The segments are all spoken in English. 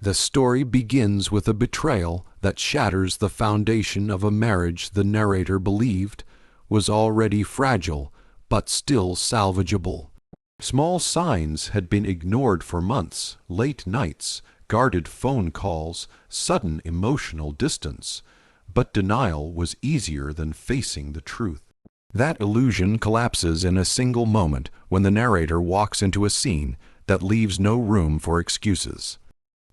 The story begins with a betrayal that shatters the foundation of a marriage the narrator believed was already fragile but still salvageable. Small signs had been ignored for months: late nights, guarded phone calls, sudden emotional distance. But denial was easier than facing the truth. That illusion collapses in a single moment when the narrator walks into a scene that leaves no room for excuses.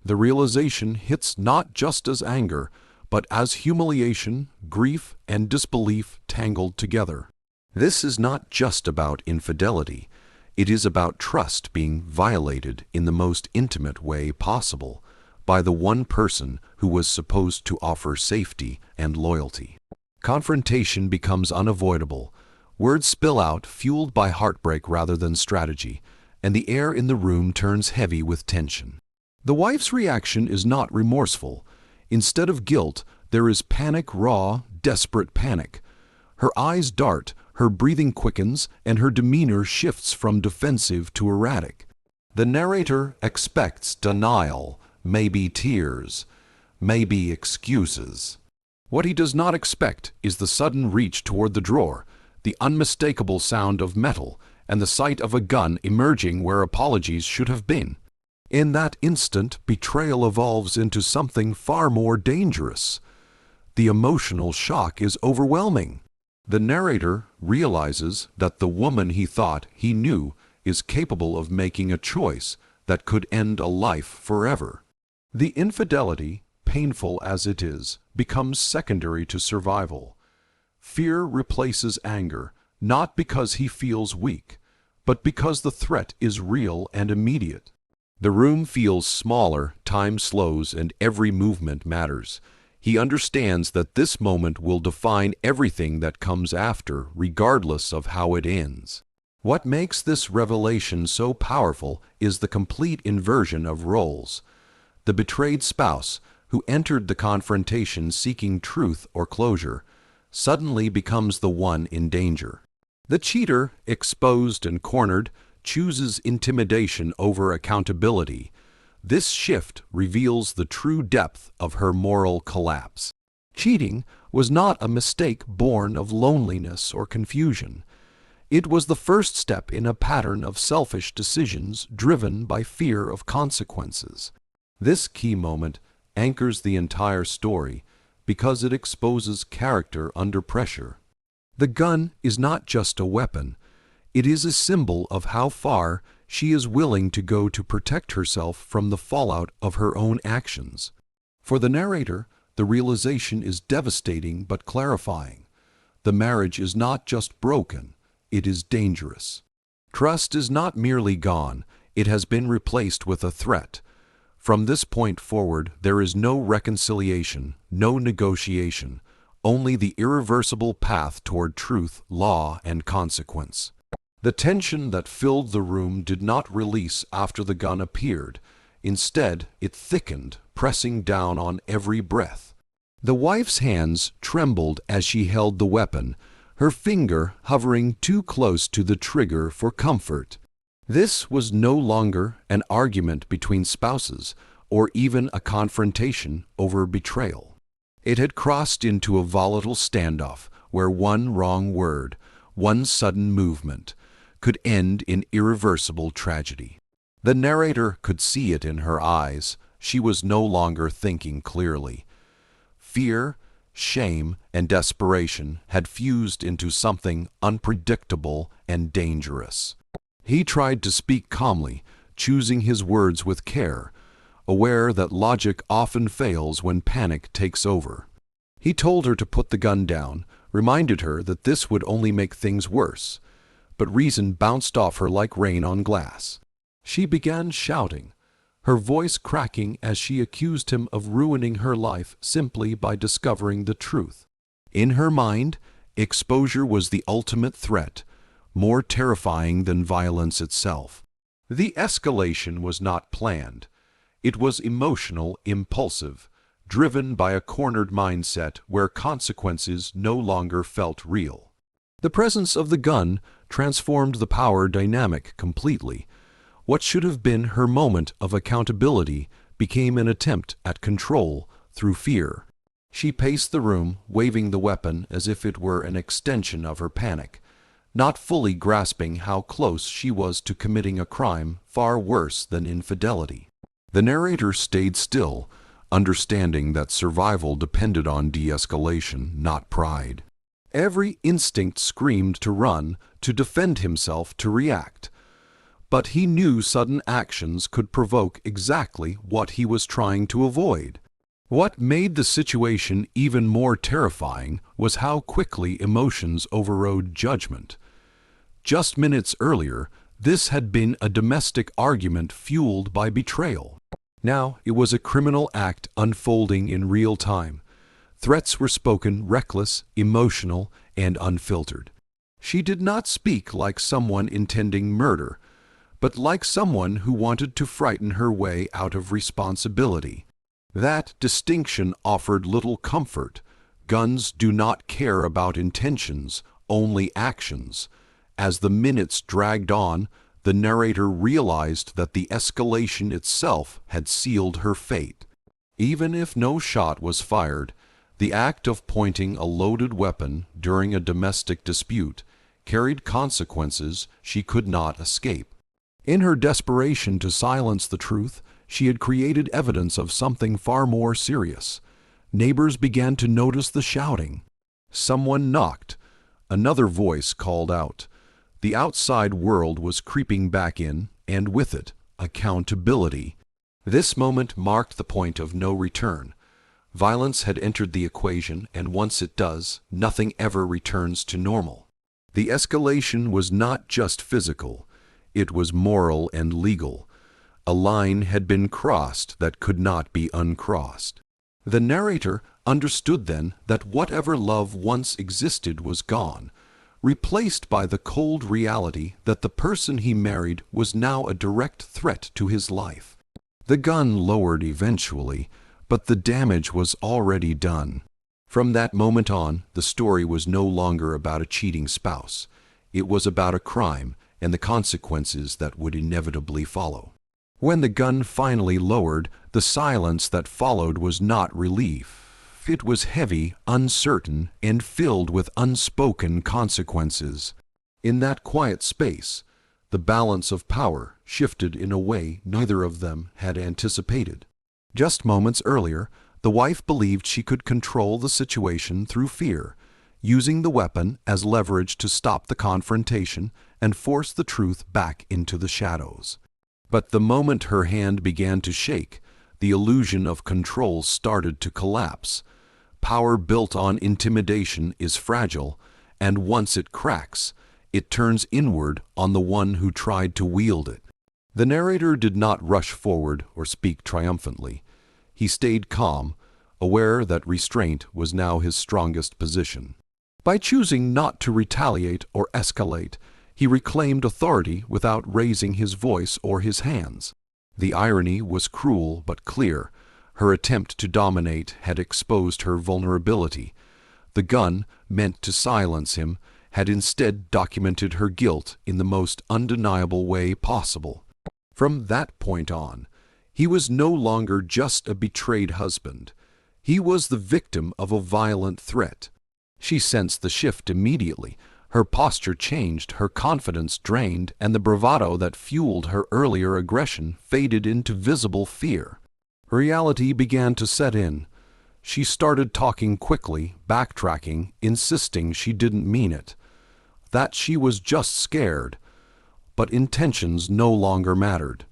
The realization hits not just as anger, but as humiliation, grief, and disbelief tangled together. This is not just about infidelity. It is about trust being violated in the most intimate way possible by the one person who was supposed to offer safety and loyalty. Confrontation becomes unavoidable. Words spill out, fueled by heartbreak rather than strategy, and the air in the room turns heavy with tension. The wife's reaction is not remorseful. Instead of guilt, there is panic, raw, desperate panic. Her eyes dart, her breathing quickens, and her demeanor shifts from defensive to erratic. The narrator expects denial, maybe tears, maybe excuses. What he does not expect is the sudden reach toward the drawer, the unmistakable sound of metal, and the sight of a gun emerging where apologies should have been. In that instant, betrayal evolves into something far more dangerous. The emotional shock is overwhelming. The narrator realizes that the woman he thought he knew is capable of making a choice that could end a life forever. The infidelity, painful as it is, becomes secondary to survival. Fear replaces anger, not because he feels weak, but because the threat is real and immediate. The room feels smaller, time slows, and every movement matters. He understands that this moment will define everything that comes after, regardless of how it ends. What makes this revelation so powerful is the complete inversion of roles. The betrayed spouse, who entered the confrontation seeking truth or closure, suddenly becomes the one in danger. The cheater, exposed and cornered, chooses intimidation over accountability. This shift reveals the true depth of her moral collapse. Cheating was not a mistake born of loneliness or confusion. It was the first step in a pattern of selfish decisions driven by fear of consequences. This key moment anchors the entire story because it exposes character under pressure. The gun is not just a weapon. It is a symbol of how far she is willing to go to protect herself from the fallout of her own actions. For the narrator, the realization is devastating but clarifying. The marriage is not just broken, it is dangerous. Trust is not merely gone, it has been replaced with a threat. From this point forward, there is no reconciliation, no negotiation, only the irreversible path toward truth, law, and consequence. The tension that filled the room did not release after the gun appeared. Instead, it thickened, pressing down on every breath. The wife's hands trembled as she held the weapon, her finger hovering too close to the trigger for comfort. This was no longer an argument between spouses, or even a confrontation over betrayal. It had crossed into a volatile standoff where one wrong word, one sudden movement, could end in irreversible tragedy. The narrator could see it in her eyes. She was no longer thinking clearly. Fear, shame, and desperation had fused into something unpredictable and dangerous. He tried to speak calmly, choosing his words with care, aware that logic often fails when panic takes over. He told her to put the gun down, reminded her that this would only make things worse. But reason bounced off her like rain on glass. She began shouting, her voice cracking as she accused him of ruining her life simply by discovering the truth. In her mind, exposure was the ultimate threat, more terrifying than violence itself. The escalation was not planned. It was emotional, impulsive, driven by a cornered mindset where consequences no longer felt real. The presence of the gun transformed the power dynamic completely. What should have been her moment of accountability became an attempt at control through fear. She paced the room, waving the weapon as if it were an extension of her panic, not fully grasping how close she was to committing a crime far worse than infidelity. The narrator stayed still, understanding that survival depended on de-escalation, not pride. Every instinct screamed to run, to defend himself, to react. But he knew sudden actions could provoke exactly what he was trying to avoid. What made the situation even more terrifying was how quickly emotions overrode judgment. Just minutes earlier, this had been a domestic argument fueled by betrayal. Now it was a criminal act unfolding in real time. Threats were spoken reckless, emotional, and unfiltered. She did not speak like someone intending murder, but like someone who wanted to frighten her way out of responsibility. That distinction offered little comfort. Guns do not care about intentions, only actions. As the minutes dragged on, the narrator realized that the escalation itself had sealed her fate. Even if no shot was fired, the act of pointing a loaded weapon during a domestic dispute carried consequences she could not escape. In her desperation to silence the truth, she had created evidence of something far more serious. Neighbors began to notice the shouting. Someone knocked. Another voice called out. The outside world was creeping back in, and with it, accountability. This moment marked the point of no return. Violence had entered the equation, and once it does, nothing ever returns to normal. The escalation was not just physical. It was moral and legal. A line had been crossed that could not be uncrossed. The narrator understood then that whatever love once existed was gone, replaced by the cold reality that the person he married was now a direct threat to his life. The gun lowered eventually, but the damage was already done. From that moment on, the story was no longer about a cheating spouse. It was about a crime and the consequences that would inevitably follow. When the gun finally lowered, the silence that followed was not relief. It was heavy, uncertain, and filled with unspoken consequences. In that quiet space, the balance of power shifted in a way neither of them had anticipated. Just moments earlier, the wife believed she could control the situation through fear, using the weapon as leverage to stop the confrontation and force the truth back into the shadows. But the moment her hand began to shake, the illusion of control started to collapse. Power built on intimidation is fragile, and once it cracks, it turns inward on the one who tried to wield it. The narrator did not rush forward or speak triumphantly. He stayed calm, aware that restraint was now his strongest position. By choosing not to retaliate or escalate, he reclaimed authority without raising his voice or his hands. The irony was cruel but clear. Her attempt to dominate had exposed her vulnerability. The gun, meant to silence him, had instead documented her guilt in the most undeniable way possible. From that point on, he was no longer just a betrayed husband. He was the victim of a violent threat. She sensed the shift immediately. Her posture changed, her confidence drained, and the bravado that fueled her earlier aggression faded into visible fear. Reality began to set in. She started talking quickly, backtracking, insisting she didn't mean it, that she was just scared. But intentions no longer mattered.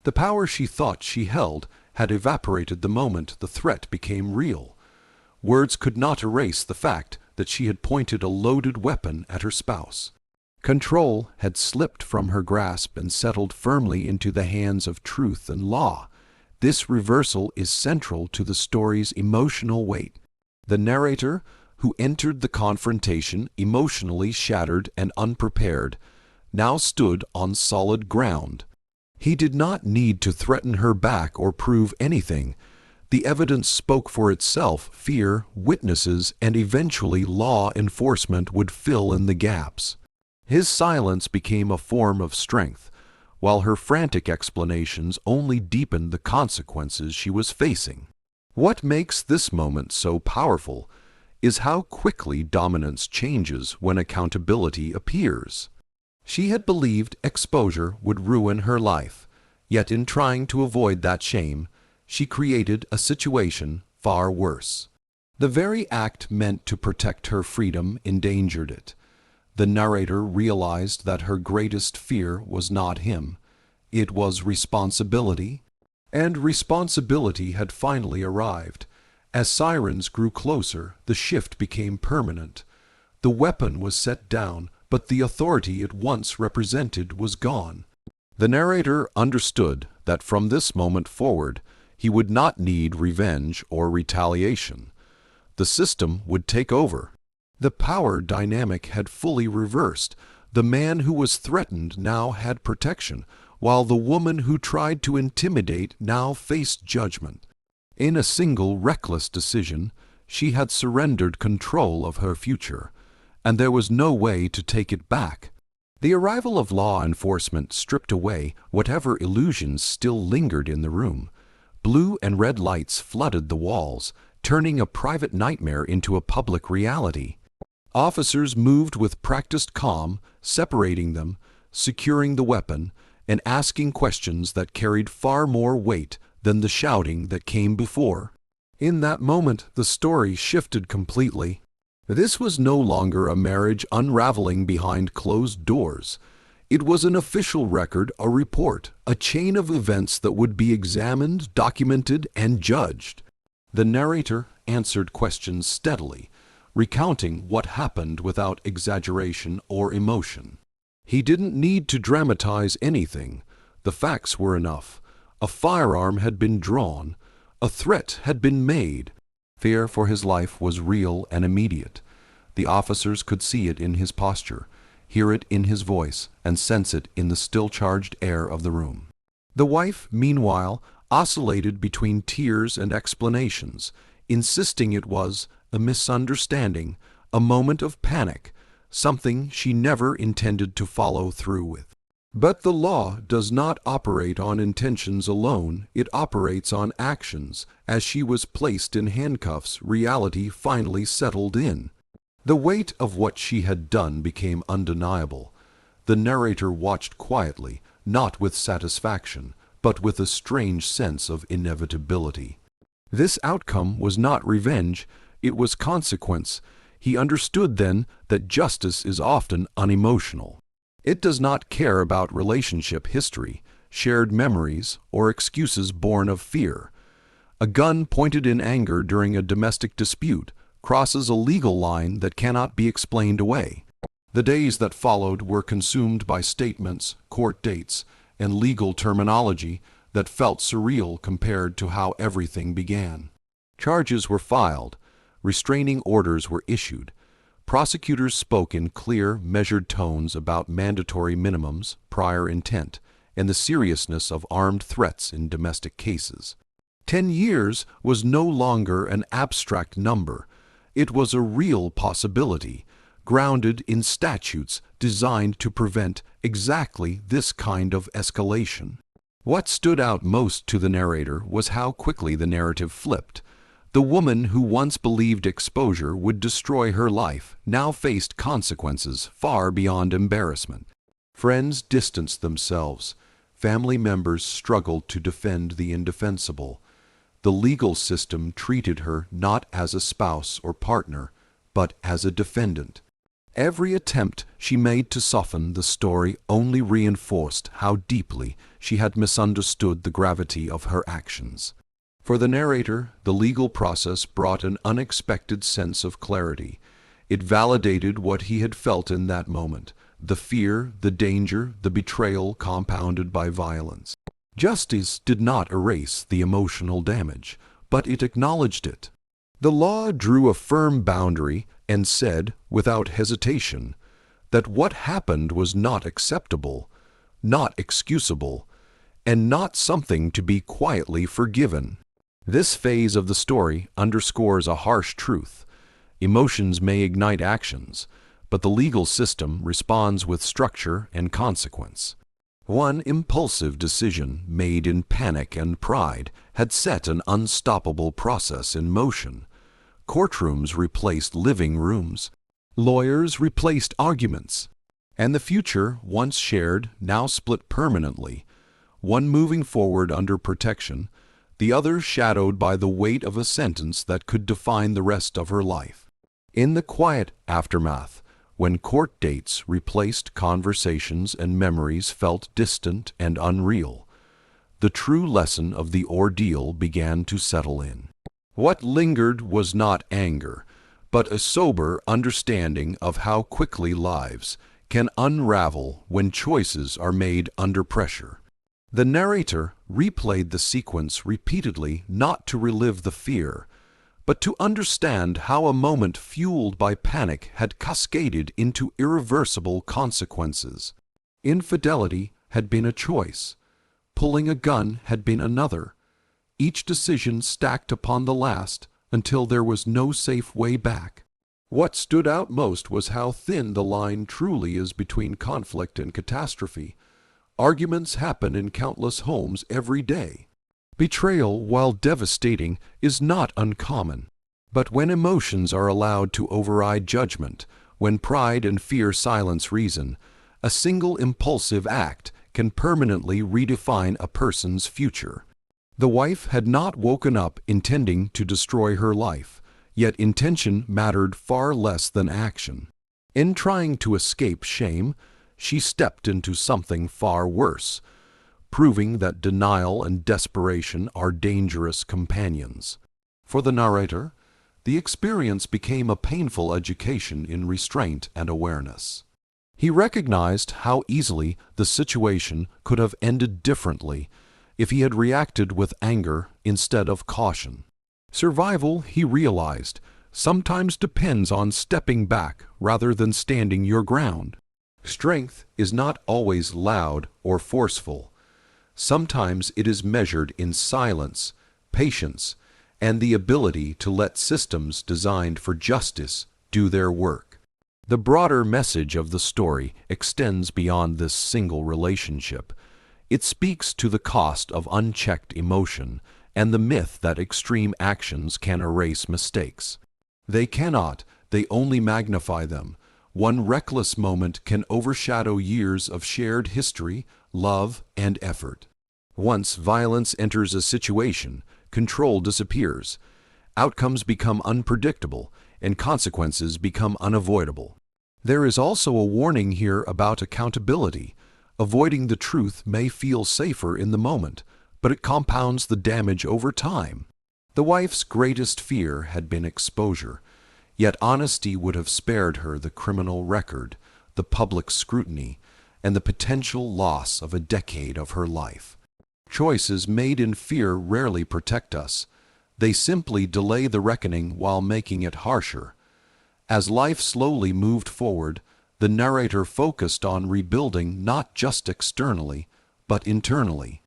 The power she thought she held had evaporated the moment the threat became real. Words could not erase the fact that she had pointed a loaded weapon at her spouse. Control had slipped from her grasp and settled firmly into the hands of truth and law. This reversal is central to the story's emotional weight. The narrator, who entered the confrontation emotionally shattered and unprepared, now stood on solid ground. He did not need to threaten her back or prove anything. The evidence spoke for itself. Fear, witnesses, and eventually law enforcement would fill in the gaps. His silence became a form of strength, while her frantic explanations only deepened the consequences she was facing. What makes this moment so powerful is how quickly dominance changes when accountability appears. She had believed exposure would ruin her life, yet in trying to avoid that shame, she created a situation far worse. The very act meant to protect her freedom endangered it. The narrator realized that her greatest fear was not him. It was responsibility, and responsibility had finally arrived. As sirens grew closer, the shift became permanent. The weapon was set down, but the authority it once represented was gone. The narrator understood that from this moment forward, he would not need revenge or retaliation. The system would take over. The power dynamic had fully reversed. The man who was threatened now had protection, while the woman who tried to intimidate now faced judgment. In a single reckless decision, she had surrendered control of her future, and there was no way to take it back. The arrival of law enforcement stripped away whatever illusions still lingered in the room. Blue and red lights flooded the walls, turning a private nightmare into a public reality. Officers moved with practiced calm, separating them, securing the weapon, and asking questions that carried far more weight than the shouting that came before. In that moment, the story shifted completely. This was no longer a marriage unraveling behind closed doors. It was an official record, a report, a chain of events that would be examined, documented, and judged. The narrator answered questions steadily, recounting what happened without exaggeration or emotion. He didn't need to dramatize anything. The facts were enough. A firearm had been drawn. A threat had been made. Fear for his life was real and immediate. The officers could see it in his posture, hear it in his voice, and sense it in the still-charged air of the room. The wife, meanwhile, oscillated between tears and explanations, insisting it was a misunderstanding, a moment of panic, something she never intended to follow through with. But the law does not operate on intentions alone, it operates on actions. As she was placed in handcuffs, reality finally settled in. The weight of what she had done became undeniable. The narrator watched quietly, not with satisfaction, but with a strange sense of inevitability. This outcome was not revenge, it was consequence. He understood then that justice is often unemotional. It does not care about relationship history, shared memories, or excuses born of fear. A gun pointed in anger during a domestic dispute crosses a legal line that cannot be explained away. The days that followed were consumed by statements, court dates, and legal terminology that felt surreal compared to how everything began. Charges were filed. Restraining orders were issued. Prosecutors spoke in clear, measured tones about mandatory minimums, prior intent, and the seriousness of armed threats in domestic cases. 10 years was no longer an abstract number. It was a real possibility, grounded in statutes designed to prevent exactly this kind of escalation. What stood out most to the narrator was how quickly the narrative flipped. The woman who once believed exposure would destroy her life now faced consequences far beyond embarrassment. Friends distanced themselves. Family members struggled to defend the indefensible. The legal system treated her not as a spouse or partner, but as a defendant. Every attempt she made to soften the story only reinforced how deeply she had misunderstood the gravity of her actions. For the narrator, the legal process brought an unexpected sense of clarity. It validated what he had felt in that moment, the fear, the danger, the betrayal compounded by violence. Justice did not erase the emotional damage, but it acknowledged it. The law drew a firm boundary and said, without hesitation, that what happened was not acceptable, not excusable, and not something to be quietly forgiven. This phase of the story underscores a harsh truth. Emotions may ignite actions, but the legal system responds with structure and consequence. One impulsive decision made in panic and pride had set an unstoppable process in motion. Courtrooms replaced living rooms. Lawyers replaced arguments. And the future, once shared, now split permanently, one moving forward under protection, the other shadowed by the weight of a sentence that could define the rest of her life. In the quiet aftermath, when court dates replaced conversations and memories felt distant and unreal, the true lesson of the ordeal began to settle in. What lingered was not anger, but a sober understanding of how quickly lives can unravel when choices are made under pressure. The narrator replayed the sequence repeatedly not to relive the fear, but to understand how a moment fueled by panic had cascaded into irreversible consequences. Infidelity had been a choice. Pulling a gun had been another. Each decision stacked upon the last until there was no safe way back. What stood out most was how thin the line truly is between conflict and catastrophe. Arguments happen in countless homes every day. Betrayal, while devastating, is not uncommon. But when emotions are allowed to override judgment, when pride and fear silence reason, a single impulsive act can permanently redefine a person's future. The wife had not woken up intending to destroy her life, yet intention mattered far less than action. In trying to escape shame, she stepped into something far worse, proving that denial and desperation are dangerous companions. For the narrator, the experience became a painful education in restraint and awareness. He recognized how easily the situation could have ended differently if he had reacted with anger instead of caution. Survival, he realized, sometimes depends on stepping back rather than standing your ground. Strength is not always loud or forceful. Sometimes it is measured in silence, patience, and the ability to let systems designed for justice do their work. The broader message of the story extends beyond this single relationship. It speaks to the cost of unchecked emotion and the myth that extreme actions can erase mistakes. They cannot, they only magnify them. One reckless moment can overshadow years of shared history, love, and effort. Once violence enters a situation, control disappears. Outcomes become unpredictable, and consequences become unavoidable. There is also a warning here about accountability. Avoiding the truth may feel safer in the moment, but it compounds the damage over time. The wife's greatest fear had been exposure, yet honesty would have spared her the criminal record, the public scrutiny, and the potential loss of a decade of her life. Choices made in fear rarely protect us. They simply delay the reckoning while making it harsher. As life slowly moved forward, the narrator focused on rebuilding not just externally, but internally.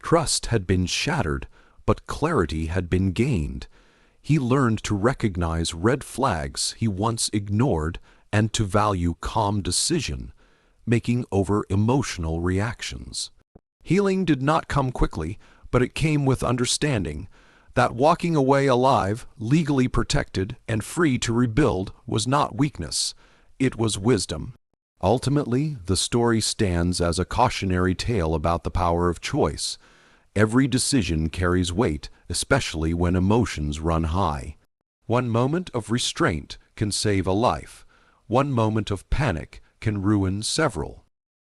Trust had been shattered, but clarity had been gained. He learned to recognize red flags he once ignored and to value calm decision-making over emotional reactions. Healing did not come quickly, but it came with understanding that walking away alive, legally protected, and free to rebuild was not weakness, it was wisdom. Ultimately, the story stands as a cautionary tale about the power of choice. Every decision carries weight, especially when emotions run high. One moment of restraint can save a life. One moment of panic can ruin several.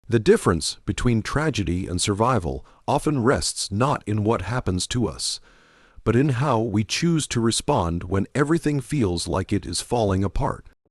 The difference between tragedy and survival often rests not in what happens to us, but in how we choose to respond when everything feels like it is falling apart.